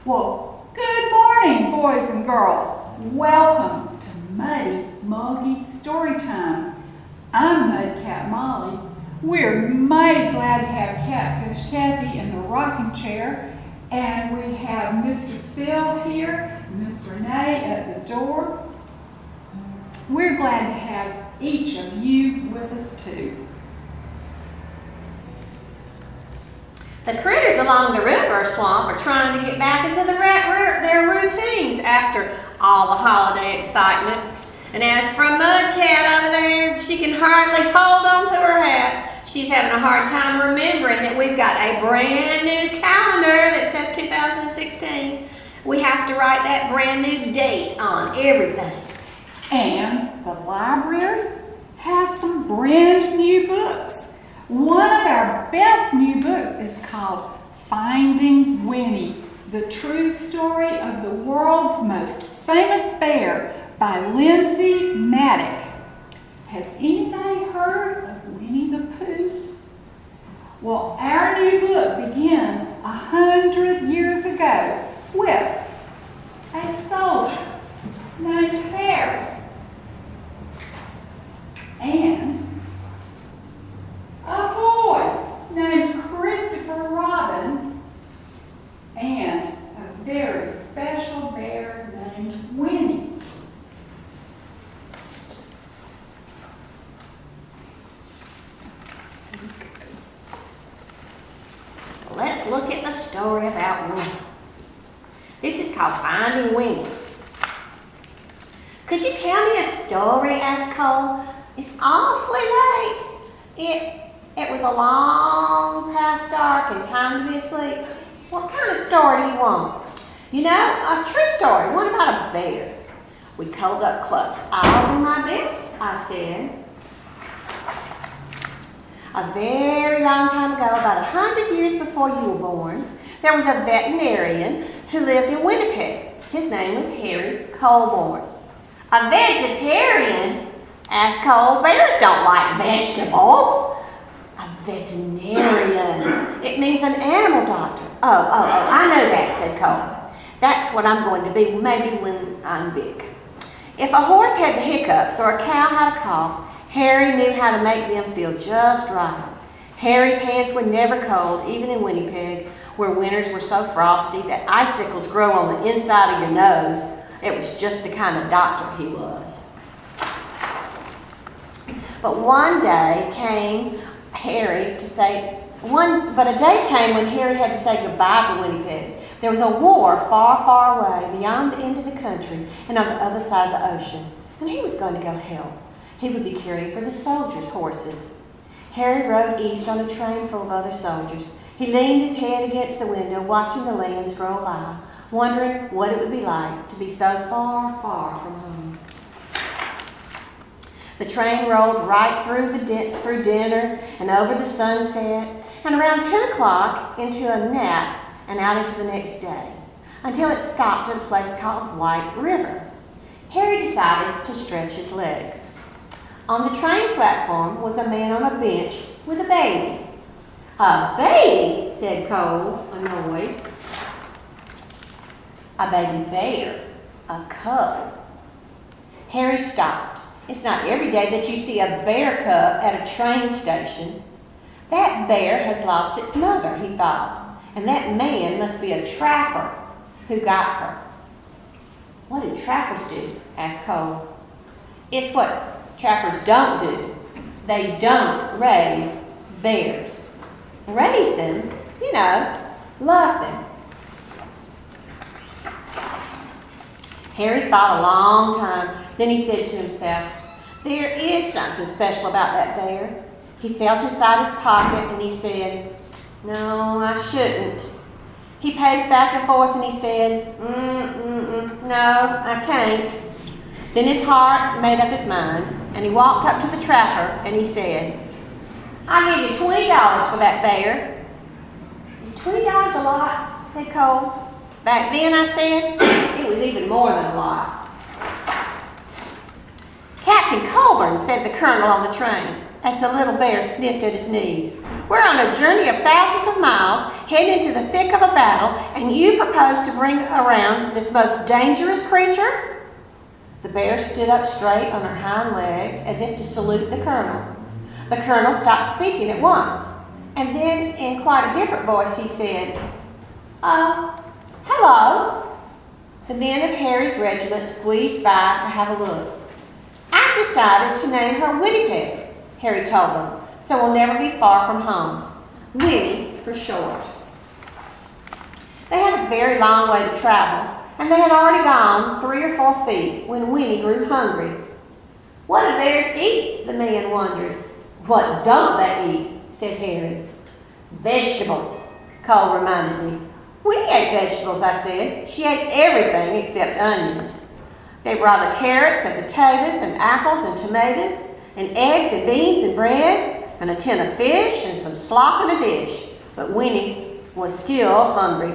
Well, good morning, boys and girls. Welcome to Muddy Mulgee Storytime. I'm Mudcat Molly. We're mighty glad to have Catfish Kathy in the rocking chair, and we have Mr. Phil here, Miss Renee at the door. We're glad to have each of you with us too. The critters along the river swamp are trying to get back into their routines after all the holiday excitement. And as for Mudcat over there, she can hardly hold on to her hat. She's having a hard time remembering that we've got a brand new calendar that says 2016. We have to write that brand new date on everything. And the library has some brand new books. One of our best new books is called Finding Winnie, the true story of the world's most famous bear by Lindsay Maddock. Has anybody heard of Winnie the Pooh? Well, our new book begins 100 years ago with a soldier named Harry and a boy named Christopher Robin and a very special bear named Winnie. Let's look at the story about Winnie. This is called Finding Winnie. Could you tell me a story? Asked Cole. It's awfully late. It was a long past dark and time to be asleep. What kind of story do you want? You know, a true story, one about a bear. We cuddled up close. I'll do my best, I said. A very long time ago, about 100 years before you were born, there was a veterinarian who lived in Winnipeg. His name was Harry Colborne. A vegetarian? Asked Cole. Bears don't like vegetables. A veterinarian. It means an animal doctor. Oh, I know that, said Cole. That's what I'm going to be, maybe when I'm big. If a horse had the hiccups or a cow had a cough, Harry knew how to make them feel just right. Harry's hands were never cold, even in Winnipeg, where winters were so frosty that icicles grow on the inside of your nose. It was just the kind of doctor he was. But a day came when Harry had to say goodbye to Winnipeg. There was a war far, far away, beyond the end of the country and on the other side of the ocean, and he was going to go help. He would be caring for the soldiers' horses. Harry rode east on a train full of other soldiers. He leaned his head against the window, watching the lands roll by, wondering what it would be like to be so far, far from home. The train rolled right through dinner and over the sunset, and around 10 o'clock into a nap and out into the next day, until it stopped at a place called White River. Harry decided to stretch his legs. On the train platform was a man on a bench with a baby. A baby, said Cole, annoyed. A baby bear, a cub. Harry stopped. It's not every day that you see a bear cub at a train station. That bear has lost its mother, he thought, and that man must be a trapper who got her. What do trappers do? Asked Cole. It's what trappers don't do. They don't raise bears. Raise them, you know, love them. Harry thought a long time. Then he said to himself, there is something special about that bear. He felt inside his pocket and he said, no, I shouldn't. He paced back and forth and he said, no, I can't. Then his heart made up his mind and he walked up to the trapper and he said, I'll give you $20 for that bear. Is $20 a lot? Said Cole. Back then, I said, it was even more than a lot. Captain Colburn, said the colonel on the train, as the little bear sniffed at his knees. We're on a journey of thousands of miles, heading into the thick of a battle, and you propose to bring around this most dangerous creature?" The bear stood up straight on her hind legs as if to salute the colonel. The colonel stopped speaking at once, and then in quite a different voice he said, hello." The men of Harry's regiment squeezed by to have a look. "I've decided to name her Winnie Pooh," Harry told them, "so we'll never be far from home. Winnie for short." They had a very long way to travel, and they had already gone 3 or 4 feet when Winnie grew hungry. "What do bears eat?" the man wondered. "What don't they eat?" said Harry. "Vegetables," Cole reminded me. "Winnie ate vegetables," I said. "She ate everything except onions." They brought her carrots and potatoes and apples and tomatoes and eggs and beans and bread and a tin of fish and some slop in a dish. But Winnie was still hungry.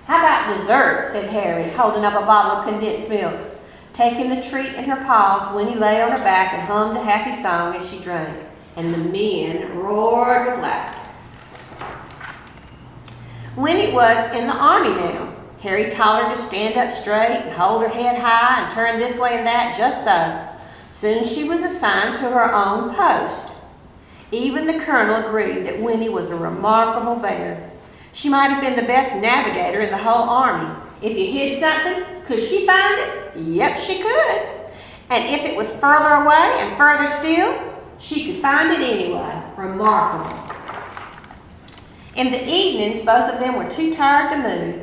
"How about dessert?" said Harry, holding up a bottle of condensed milk. Taking the treat in her paws, Winnie lay on her back and hummed a happy song as she drank, and the men roared with laughter. Winnie was in the army now. Harry taught her to stand up straight and hold her head high and turn this way and that, just so. Soon she was assigned to her own post. Even the colonel agreed that Winnie was a remarkable bear. She might have been the best navigator in the whole army. If you hid something, could she find it? Yep, she could. And if it was further away and further still, she could find it anyway. Remarkable. In the evenings, both of them were too tired to move.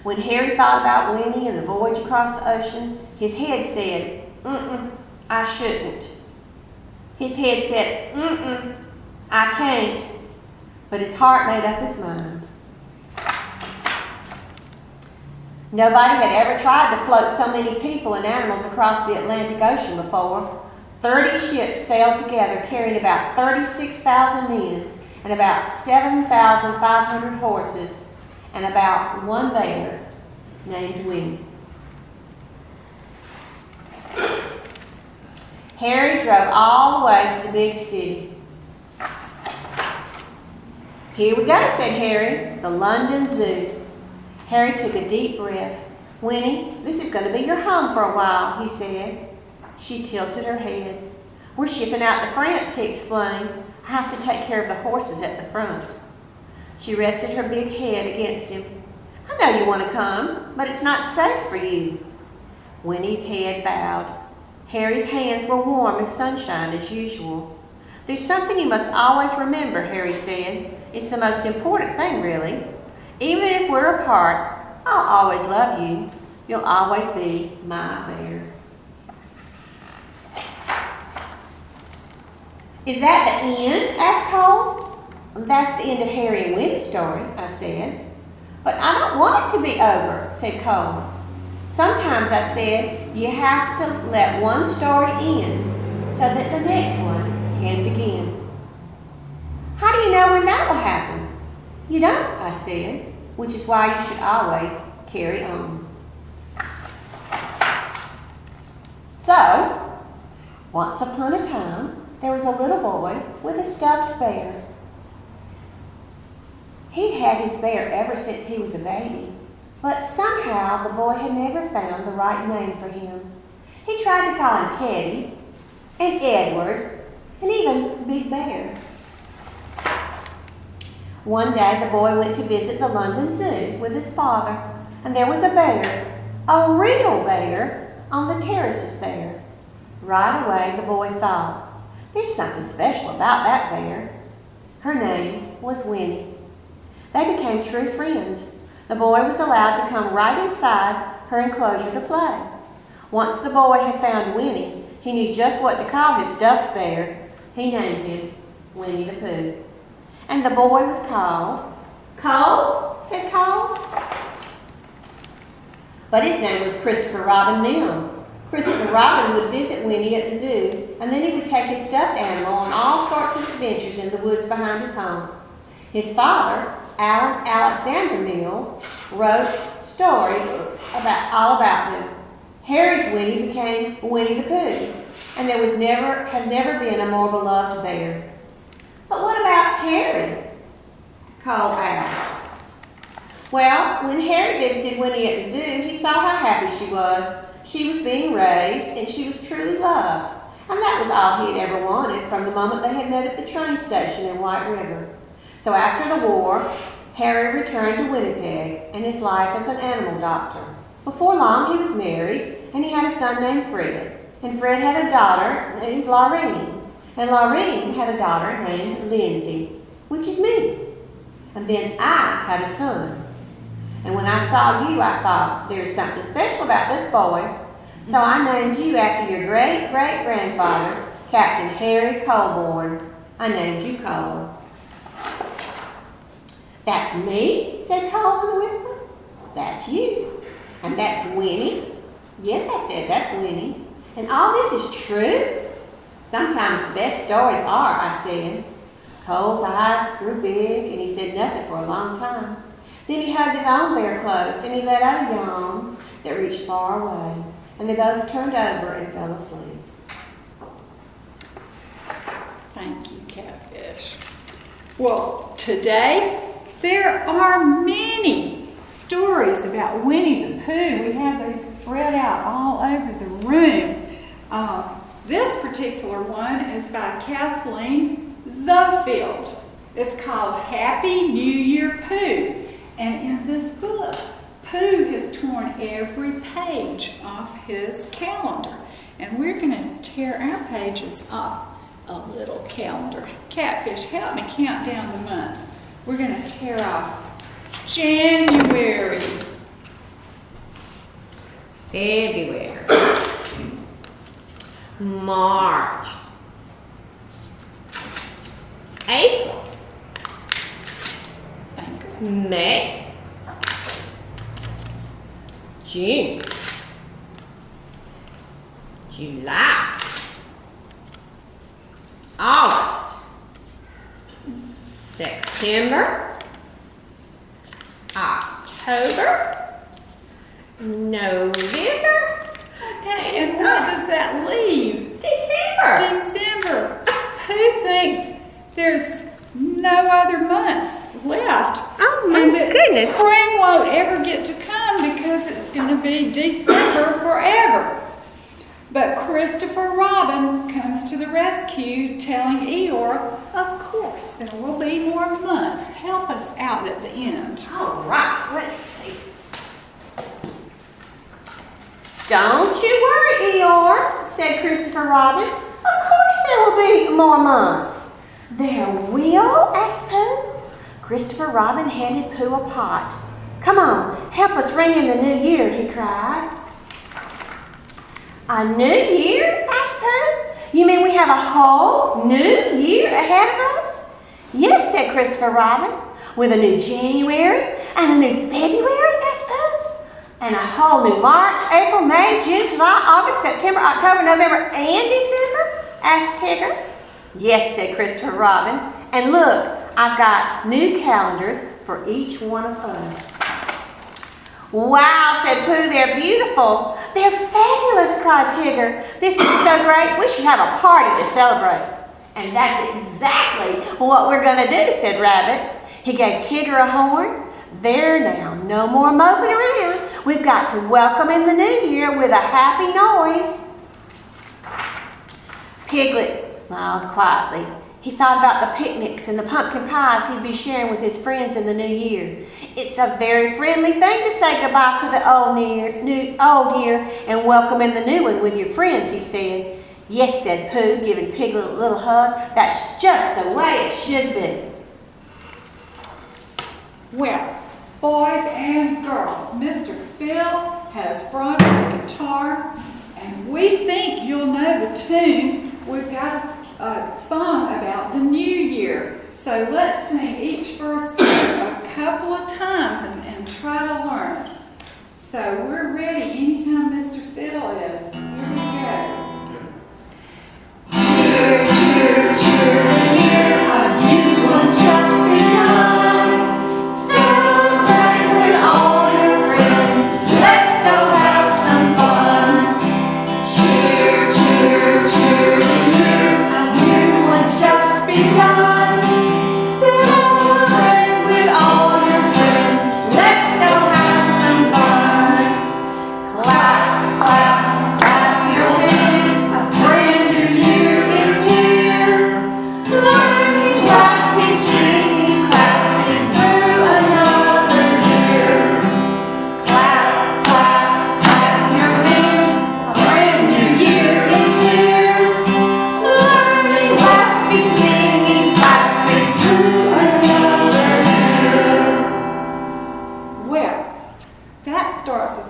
When Harry thought about Winnie and the voyage across the ocean, his head said, I shouldn't. His head said, I can't. But his heart made up his mind. Nobody had ever tried to float so many people and animals across the Atlantic Ocean before. 30 ships sailed together carrying about 36,000 men and about 7,500 horses and about one bear named Winnie. Harry drove all the way to the big city. Here we go, said Harry, the London Zoo. Harry took a deep breath. Winnie, this is going to be your home for a while, he said. She tilted her head. We're shipping out to France, he explained. I have to take care of the horses at the front. She rested her big head against him. I know you want to come, but it's not safe for you. Winnie's head bowed. Harry's hands were warm as sunshine as usual. There's something you must always remember, Harry said. It's the most important thing, really. Even if we're apart, I'll always love you. You'll always be my bear. Is that the end? Asked Cole. That's the end of Harry and Winnie's story, I said. But I don't want it to be over, said Cole. Sometimes, I said, you have to let one story end so that the next one can begin. How do you know when that will happen? You don't, I said, which is why you should always carry on. So, once upon a time, there was a little boy with a stuffed bear. He'd had his bear ever since he was a baby, but somehow the boy had never found the right name for him. He tried to call him Teddy, and Edward, and even Big Bear. One day the boy went to visit the London Zoo with his father, and there was a bear, a real bear, on the terraces there. Right away the boy thought, there's something special about that bear. Her name was Winnie. They became true friends. The boy was allowed to come right inside her enclosure to play. Once the boy had found Winnie, he knew just what to call his stuffed bear. He named him Winnie the Pooh. And the boy was called Cole, said Cole. But his name was Christopher Robin Mill. Christopher Robin would visit Winnie at the zoo, and then he would take his stuffed animal on all sorts of adventures in the woods behind his home. His father, Alan Alexander Mill, wrote storybooks all about him. Harry's Winnie became Winnie the Pooh, and there has never been a more beloved bear. But what about Harry? Cole asked. Well, when Harry visited Winnie at the zoo, he saw how happy she was. She was being raised, and she was truly loved. And that was all he had ever wanted from the moment they had met at the train station in White River. So after the war, Harry returned to Winnipeg and his life as an animal doctor. Before long, he was married, and he had a son named Fred. And Fred had a daughter named Laureen. And Laureen had a daughter named Lindsay, which is me. And then I had a son. And when I saw you, I thought, there's something special about this boy. So I named you after your great-great-grandfather, Captain Harry Colborne. I named you Cole. That's me, said Cole in a whisper. That's you. And that's Winnie. Yes, I said, that's Winnie. And all this is true? Sometimes the best stories are, I said. Cole's eyes grew big, and he said nothing for a long time. Then he hugged his own bear close, and he let out a yawn that reached far away. And they both turned over and fell asleep. Thank you, Catfish. Well, today there are many stories about Winnie the Pooh. We have these spread out all over the room. This particular one is by Kathleen Zofield. It's called Happy New Year Pooh. And in this book, Pooh has torn every page off his calendar. And we're going to tear our pages off a little calendar. Catfish, help me count down the months. We're going to tear off January, February, March, April, May, June, July, August, September, October, November. Okay, and what does that leave? December. Who thinks there's no other months left? Oh my and that goodness. Spring won't ever get to come because it's going to be December forever. But Christopher Robin comes to the rescue, telling Eeyore, of course, there will be more months. Help us out at the end. All right, let's see. Don't you worry, Eeyore, said Christopher Robin. Of course there will be more months. There will? asked Pooh. Christopher Robin handed Pooh a pot. Come on, help us ring in the new year, he cried. A new year? asked Pooh. You mean we have a whole new year ahead of us? Yes, said Christopher Robin. With a new January and a new February, asked Pooh. And a whole new March, April, May, June, July, August, September, October, November, and December? asked Tigger. Yes, said Christopher Robin. And look, I've got new calendars for each one of us. Wow, said Pooh, they're beautiful. They're fabulous, cried Tigger. This is so great, we should have a party to celebrate. And that's exactly what we're going to do, said Rabbit. He gave Tigger a horn. There now, no more moping around. We've got to welcome in the new year with a happy noise. Piglet smiled quietly. He thought about the picnics and the pumpkin pies he'd be sharing with his friends in the new year. It's a very friendly thing to say goodbye to the old year and welcome in the new one with your friends, he said. Yes, said Pooh, giving Piglet a little hug. That's just the way it should be. Well, boys and girls, Mr. Phil has brought his guitar, and we think you'll know the tune. We've got a song about the new year. So let's sing each verse a couple of times and try to learn. So we're ready anytime Mr. Phil is. Here we go. Cheer, cheer, cheer, the year of you was just begun. Celebrate with all your friends. Let's go have some fun. Cheer, cheer, cheer, the year of you was just begun. Celebrate with all your friends. Let's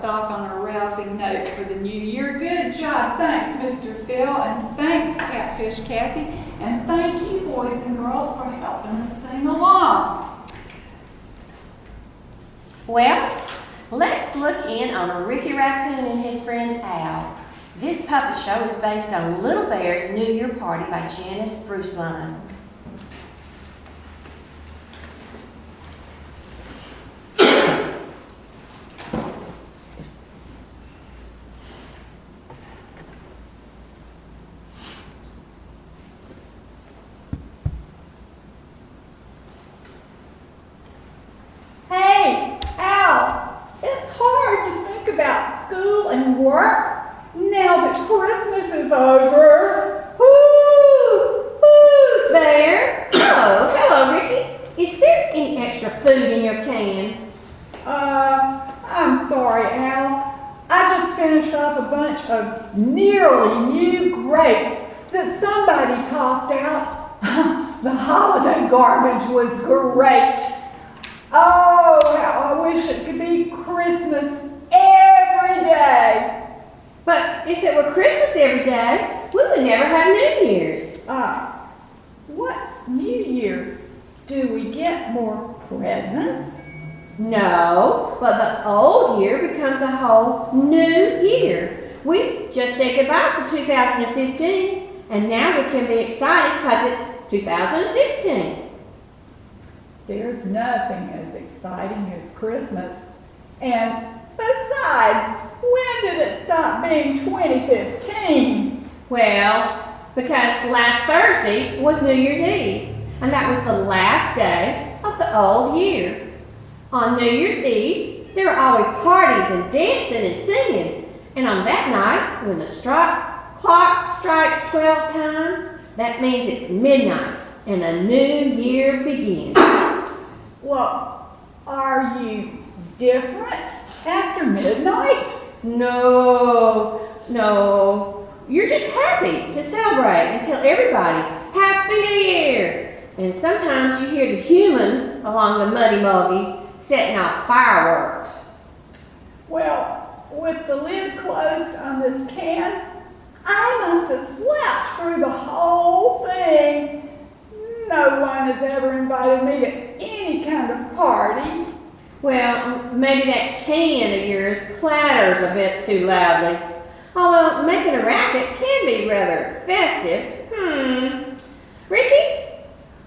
off on a rousing note for the new year. Good job. Thanks, Mr. Phil, and thanks, Catfish Kathy, and thank you, boys and girls, for helping us sing along. Well, let's look in on Ricky Raccoon and his friend Al. This puppet show is based on Little Bear's New Year Party by Janice Bruceline. Hey, Al, it's hard to think about school and work now that Christmas is over. Who's there? Hello, Ricky. Is there any extra food in your can? I'm sorry, Al. I just finished off a bunch of nearly new grapes that somebody tossed out. The holiday garbage was great. Oh, how I wish it could be Christmas every day. But if it were Christmas every day, we would never have New Year's. What's New Year's? Do we get more presents? No, but the old year becomes a whole new year. We just said goodbye to 2015, and now we can be excited because it's 2016. There's nothing as exciting as Christmas. And besides, when did it stop being 2015? Well, because last Thursday was New Year's Eve, and that was the last day of the old year. On New Year's Eve, there were always parties and dancing and singing. And on that night, when the clock strikes 12 times, that means it's midnight and a new year begins. Well, are you different after midnight? No. You're just happy to celebrate and tell everybody, Happy New Year! And sometimes you hear the humans along the muddy Mulgee setting off fireworks. Well, with the lid closed on this can, I must have slept through the whole thing. No one has ever invited me to any kind of party. Well, maybe that can of yours clatters a bit too loudly. Although making a racket can be rather festive. Ricky?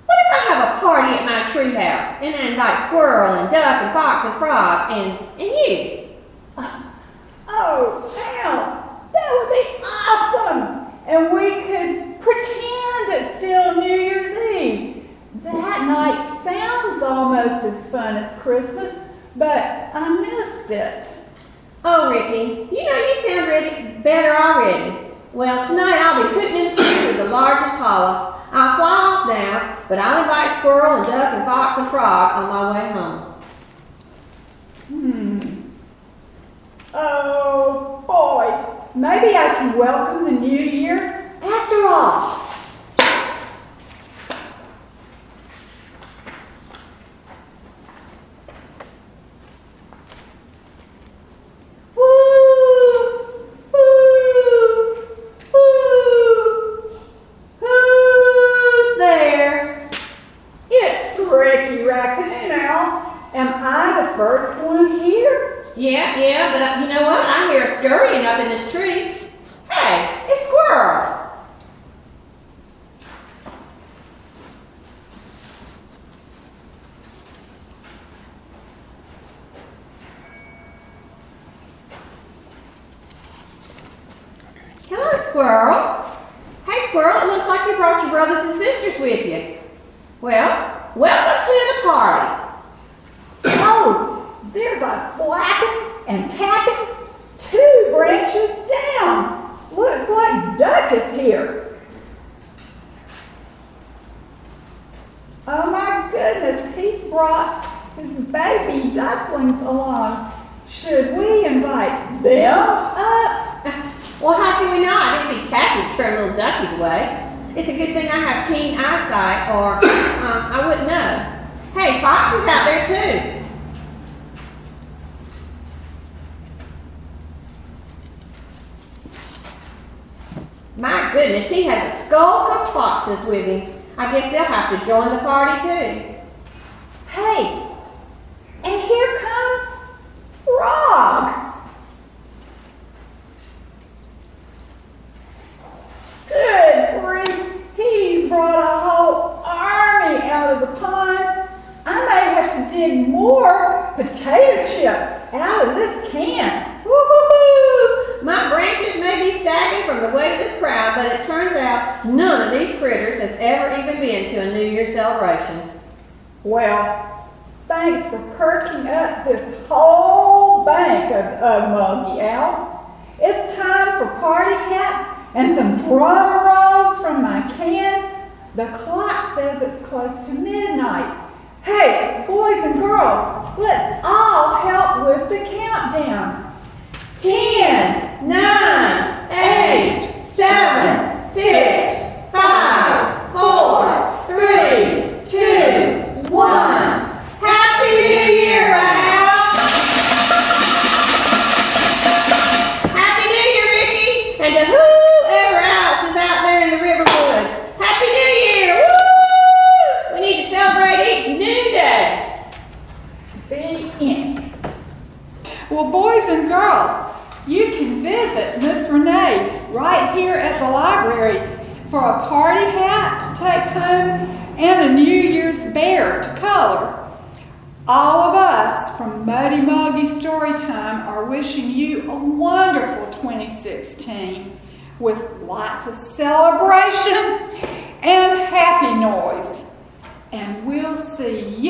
What if I have a party at my treehouse and I invite Squirrel and Duck and Fox and Frog and you? Oh, Al, that would be awesome! And we could pretend it's still New Year's Eve. That night sounds almost as fun as Christmas, but I missed it. Oh, Ricky, you sound better already. Well, tonight I'll be putting in the tree with the largest hollow. I'll fly off now, but I'll invite Squirrel and Duck and Fox and Frog on my way home. Oh, boy. Maybe I can welcome the new year after all. First one here? Yeah, but you know what? I hear a scurrying up in this tree. Hey, it's Squirrel. Hello, Squirrel. Hey, Squirrel, it looks like you brought your brothers and sisters with you. Well, welcome to the party. Oh, there's a flapping and tapping 2 branches down. Looks like Duck is here. Oh my goodness, he's brought his baby ducklings along. Should we invite them? Well, how can we not? It'd be tacky to turn little duckies away. It's a good thing I have keen eyesight, or I wouldn't know. Hey, Fox is out there too. goodness, he has a skulk of foxes with him. I guess they'll have to join the party too. Hey, and here comes Frog. Good grief, he's brought a whole army out of the pond. I may have to dig more potato chips out of this can. Woo-hoo-hoo! My branches may be sagging from the weight of this crowd, but it turns out none of these critters has ever even been to a New Year's celebration. Well, thanks for perking up this whole bank of Mulgee, Al. It's time for party hats and some drum rolls from my can. The clock says it's close to midnight. Hey, boys and girls, let's all help with the countdown. 10, 9, 8, 7, 6, 5, 4, 3, 2, 1. Happy New Year, Al! Happy New Year, Mickey! And to whoever else is out there in the river woods. Happy New Year! Woo! We need to celebrate each new day. The end. Well, boys and girls, you can visit Miss Renee right here at the library for a party hat to take home and a New Year's bear to color. All of us from Muddy Mulgee Storytime are wishing you a wonderful 2016 with lots of celebration and happy noise. And we'll see you